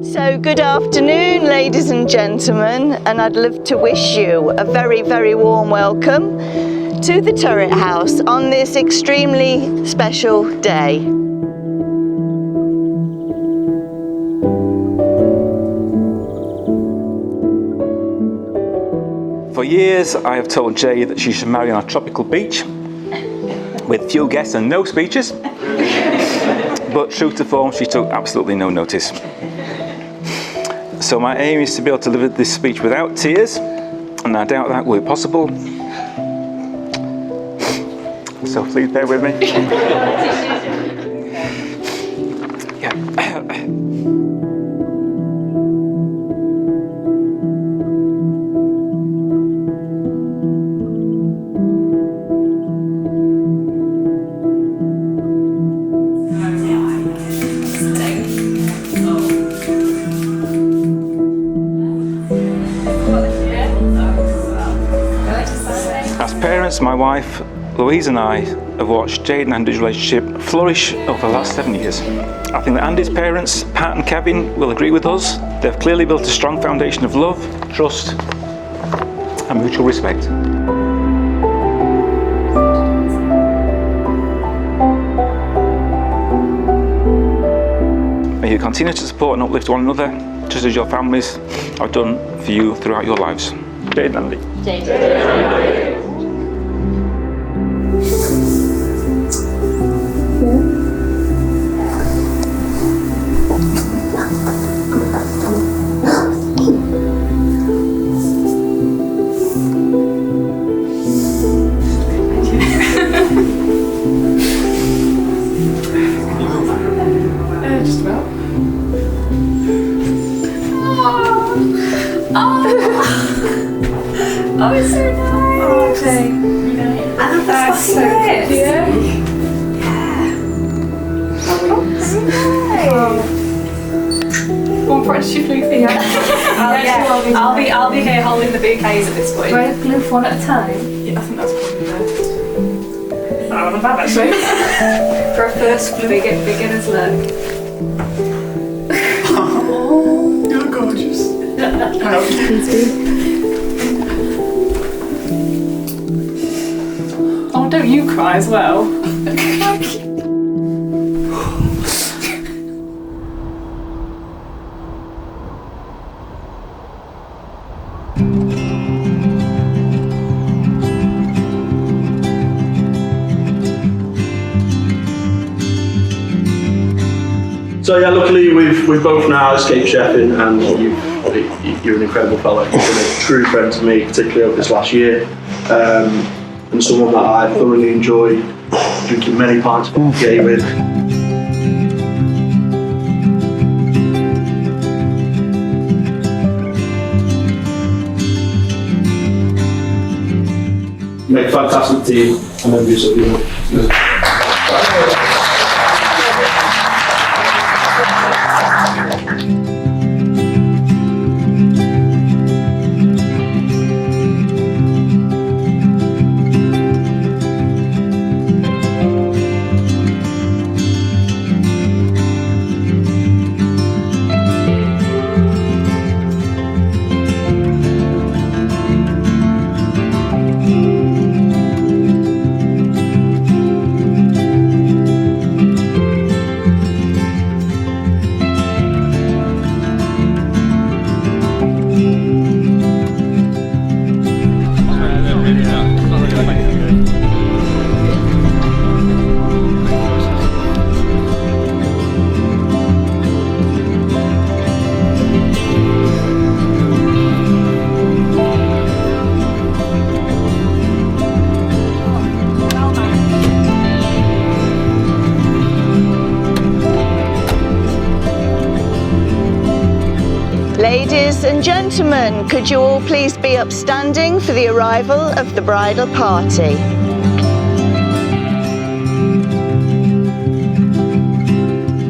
So good afternoon, ladies and gentlemen, and I'd love to wish you a very, very warm welcome to the Turret House on this extremely special day. For years, I have told Jade that she should marry on a tropical beach with few guests and no speeches, but true to form, she took absolutely no notice. So my aim is to be able to deliver this speech without tears, and I doubt that will be possible. So please bear with me. As parents, my wife, Louise and I have watched Jade and Andy's relationship flourish over the last 7 years. I think that Andy's parents, Pat and Kevin, will agree with us. They've clearly built a strong foundation of love, trust and mutual respect. May you continue to support and uplift one another, just as your families have done for you throughout your lives. Jade and Andy. Jade and Andy. Just about. Oh, it's so nice. Oh, okay. I love that So cute. Yeah. One for each blue thing. I'll be here holding the bouquets at this point. Do I have glue one at a time? Yeah, I think that's probably best. Oh, not bad actually. For a first beginner's look. Oh, you're gorgeous. Oh, don't you cry as well. So yeah, luckily we've both now escaped Sheffield, and you're an incredible fella. You've been a true friend to me, particularly over this last year, and someone that I thoroughly enjoy drinking many pints of tea with. You make a fantastic team. I'm envious of you. Ladies and gentlemen, could you all please be upstanding for the arrival of the bridal party?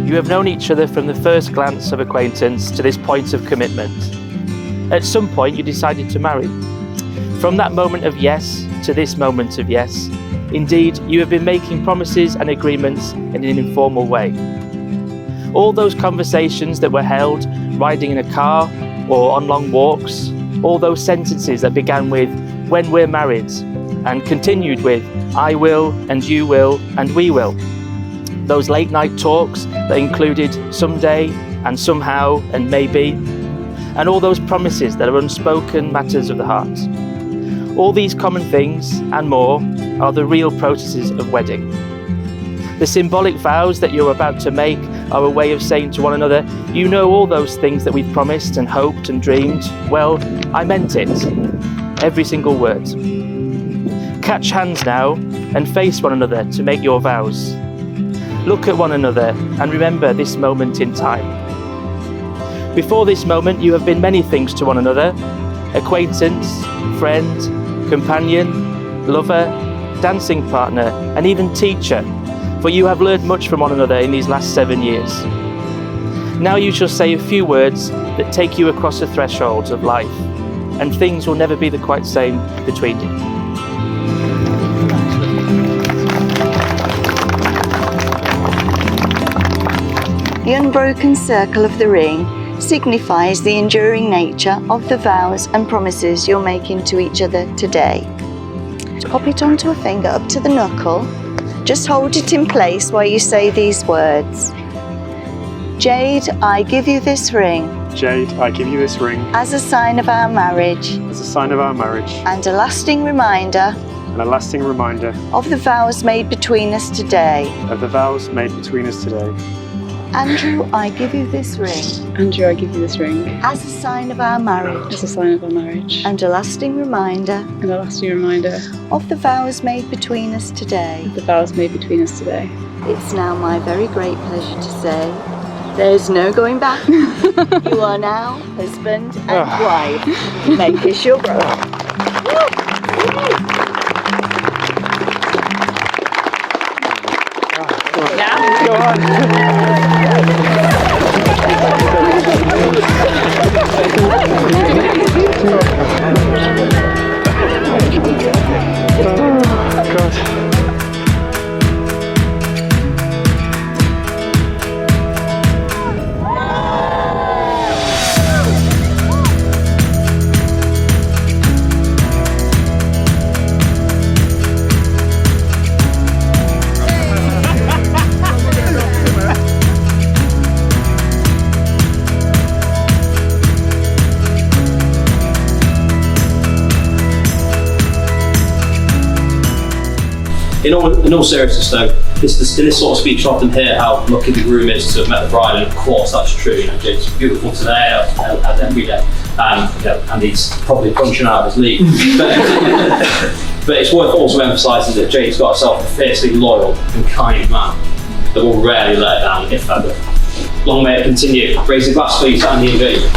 You have known each other from the first glance of acquaintance to this point of commitment. At some point, you decided to marry. From that moment of yes to this moment of yes, indeed, you have been making promises and agreements in an informal way. All those conversations that were held riding in a car or on long walks, all those sentences that began with, "when we're married," and continued with, "I will, and you will, and we will." Those late night talks that included someday and somehow and maybe, and all those promises that are unspoken matters of the heart. All these common things and more are the real processes of wedding. The symbolic vows that you're about to make are a way of saying to one another, "You know all those things that we've promised and hoped and dreamed. Well, I meant it." Every single word. Catch hands now and face one another to make your vows. Look at one another and remember this moment in time. Before this moment, you have been many things to one another: acquaintance, friend, companion, lover, dancing partner, and even teacher, for you have learned much from one another in these last 7 years. Now you shall say a few words that take you across the thresholds of life, and things will never be the quite same between you. The unbroken circle of the ring signifies the enduring nature of the vows and promises you're making to each other today. Pop it onto a finger up to the knuckle. Just hold it in place while you say these words. Jade, I give you this ring. Jade, I give you this ring As a sign of our marriage. as a sign of our marriage And a lasting reminder and a lasting reminder of the vows made between us today. of the vows made between us today. Andrew, I give you this ring. Andrew, I give you this ring As a sign of our marriage. as a sign of our marriage And a lasting reminder and a lasting reminder of the vows made between us today. of the vows made between us today. It's now my very great pleasure to say, there's no going back. You are now husband and wife. Make this your brother. Go on. Oh, God. In all seriousness though, in this sort of speech I often hear how lucky the groom is to have met the bride, and of course that's true. You know, Jade's beautiful today, as every day, and he's probably punching out of his league. But it's worth also emphasising that Jade's got herself a fiercely loyal and kind man that will rarely let her down, if ever. Long may it continue. Raise a glass please, Andy and Jade.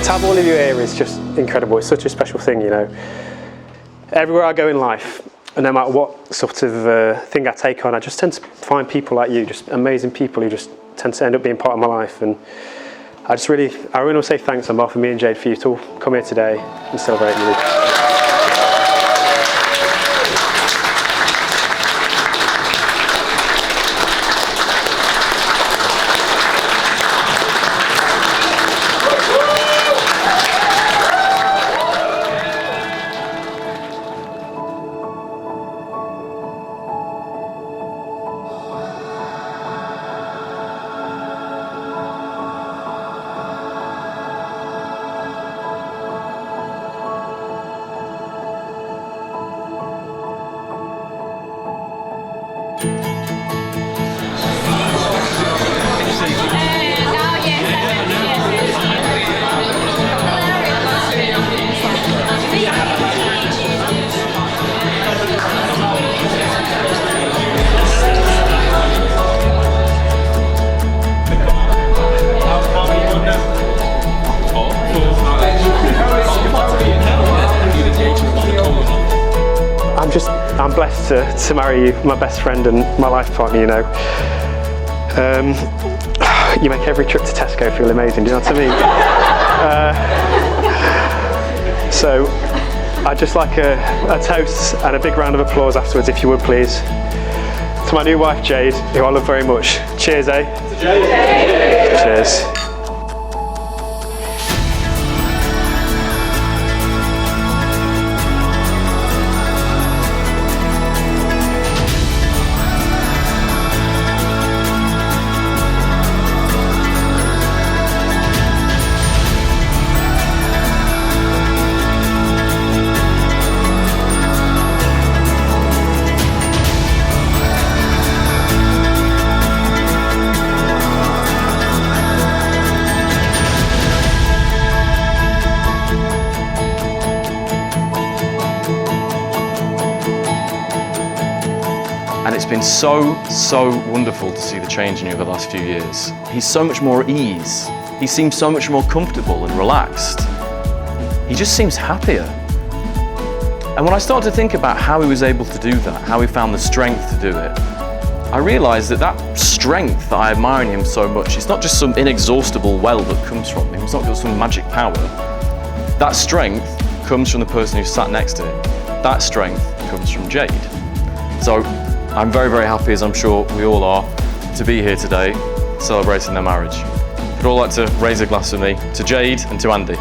To have all of you here is just incredible. It's such a special thing, you know. Everywhere I go in life, no matter what sort of thing I take on, I just tend to find people like you, just amazing people who just tend to end up being part of my life. And I really want to say thanks on behalf of me and Jade for you to all come here today and celebrate me. I'm blessed to marry you, my best friend and my life partner, you know. You make every trip to Tesco feel amazing, do you know what I mean? So I'd just like a toast and a big round of applause afterwards, if you would please. To my new wife Jade, who I love very much. Cheers, eh? To Jade. Cheers. And it's been so wonderful to see the change in you over the last few years. He's so much more at ease. He seems so much more comfortable and relaxed. He just seems happier. And when I started to think about how he was able to do that, how he found the strength to do it, I realised that strength that I admire in him so much, it's not just some inexhaustible well that comes from him, it's not just some magic power. That strength comes from the person who sat next to him. That strength comes from Jade. So I'm very happy, as I'm sure we all are, to be here today celebrating their marriage. I'd all like to raise a glass for me to Jade and to Andy.